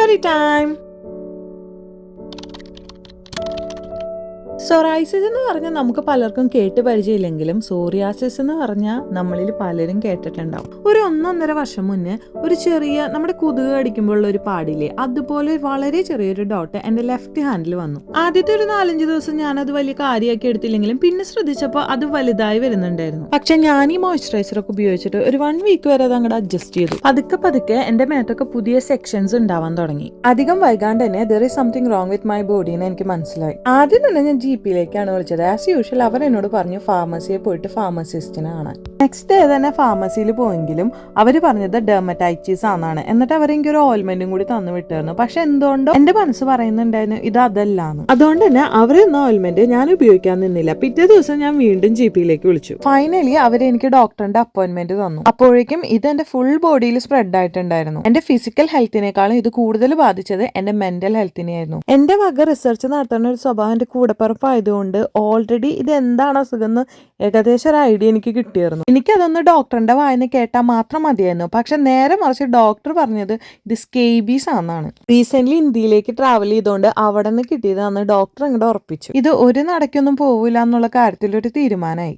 Story time! Psoriasis എന്ന് പറഞ്ഞാൽ നമുക്ക് പലർക്കും കേട്ട് പരിചയമില്ലെങ്കിലും സോറിയാസിസ് എന്ന് പറഞ്ഞാൽ നമ്മളിൽ പലരും കേട്ടിട്ടുണ്ടാവും. ഒരു 1.5 വർഷം മുന്നേ ഒരു ചെറിയ നമ്മുടെ കൊതുക് കടിക്കുമ്പോഴുള്ള ഒരു പാടില്ലേ, അതുപോലെ വളരെ ചെറിയൊരു ഡോട്ട് എന്റെ ലെഫ്റ്റ് ഹാൻഡിൽ വന്നു. ആദ്യത്തെ ഒരു 4-5 ദിവസം ഞാൻ അത് വലിയ കാര്യമാക്കി എടുത്തില്ലെങ്കിലും പിന്നെ ശ്രദ്ധിച്ചപ്പോൾ അത് വലുതായി വരുന്നുണ്ടായിരുന്നു. പക്ഷെ ഞാൻ ഈ മോയ്സ്ചറൈസർ ഒക്കെ ഉപയോഗിച്ചിട്ട് ഒരു 1 വീക്ക് വരെ അത് അങ്ങോട്ട് അഡ്ജസ്റ്റ് ചെയ്തു. പതുക്കെ എന്റെ മേത്തൊക്കെ പുതിയ സെക്ഷൻസ് ഉണ്ടാവാൻ തുടങ്ങി. അധികം വൈകാണ്ട് തന്നെ there is something wrong with my body എന്ന് എനിക്ക് മനസ്സിലായി. ആദ്യം തന്നെ ഞാൻ ജിപിയിലേക്കാണ് വിളിച്ചത്. ആസ് യൂഷ്വൽ അവർ എന്നോട് പറഞ്ഞു ഫാർമസിയിൽ പോയിട്ട് ഫാർമസിസ്റ്റിനെ കാണാൻ. നെക്സ്റ്റ് ഡേ തന്നെ ഫാർമസിയിൽ പോയെങ്കിലും അവർ പറഞ്ഞത് ഡെർമറ്റൈറ്റിസ് ആണെന്നാണ്. എന്നിട്ട് അവർ എനിക്ക് ഒരു ഓയിൽമെന്റും കൂടി തന്നു വിട്ടായിരുന്നു. പക്ഷെ എന്തുകൊണ്ടോ എന്റെ മനസ്സ് പറയുന്നുണ്ടായിരുന്നു ഇത് അതല്ലാന്ന്. അതുകൊണ്ട് തന്നെ അവർ തന്ന ഓയിൽമെന്റ് ഞാൻ ഉപയോഗിക്കാൻ നിന്നില്ല. പിറ്റേ ദിവസം ഞാൻ വീണ്ടും ജിപിയിലേക്ക് വിളിച്ചു. ഫൈനലി അവർ എനിക്ക് ഡോക്ടറിന്റെ അപ്പോയിന്റ്മെന്റ് തന്നു. അപ്പോഴേക്കും ഇത് എന്റെ ഫുൾ ബോഡിയിൽ സ്പ്രെഡ് ആയിട്ടുണ്ടായിരുന്നു. എന്റെ ഫിസിക്കൽ ഹെൽത്തിനേക്കാളും ഇത് കൂടുതൽ ബാധിച്ചത് എന്റെ മെന്റൽ ഹെൽത്തിനെയായിരുന്നു. എന്റെ വക റിസർച്ച് നടത്തുന്ന ഒരു സ്വഭാവം എന്റെ കൂടപ്പിറപ്പായതുകൊണ്ട് ഓൾറെഡി ഇത് എന്താണ് അസുഖം എന്ന് ഏകദേശം ഒരു ഐഡിയ എനിക്ക് കിട്ടിയിരുന്നു. എനിക്കതൊന്ന് ഡോക്ടറിന്റെ വായന കേട്ടാൽ മാത്രം മതിയായിരുന്നു. പക്ഷെ നേരെ മറിച്ച് ഡോക്ടർ പറഞ്ഞത് ഇത് സ്കേബീസ് ആണെന്നാണ്. റീസെന്റ് ഇന്ത്യയിലേക്ക് ട്രാവൽ ചെയ്തുകൊണ്ട് അവിടെ നിന്ന് കിട്ടിയതാണെന്ന് ഡോക്ടർ അങ്ങോട്ട് ഉറപ്പിച്ചു. ഇത് ഒരു നടക്കൊന്നും പോവില്ല എന്നുള്ള കാര്യത്തിൽ ഒരു തീരുമാനമായി.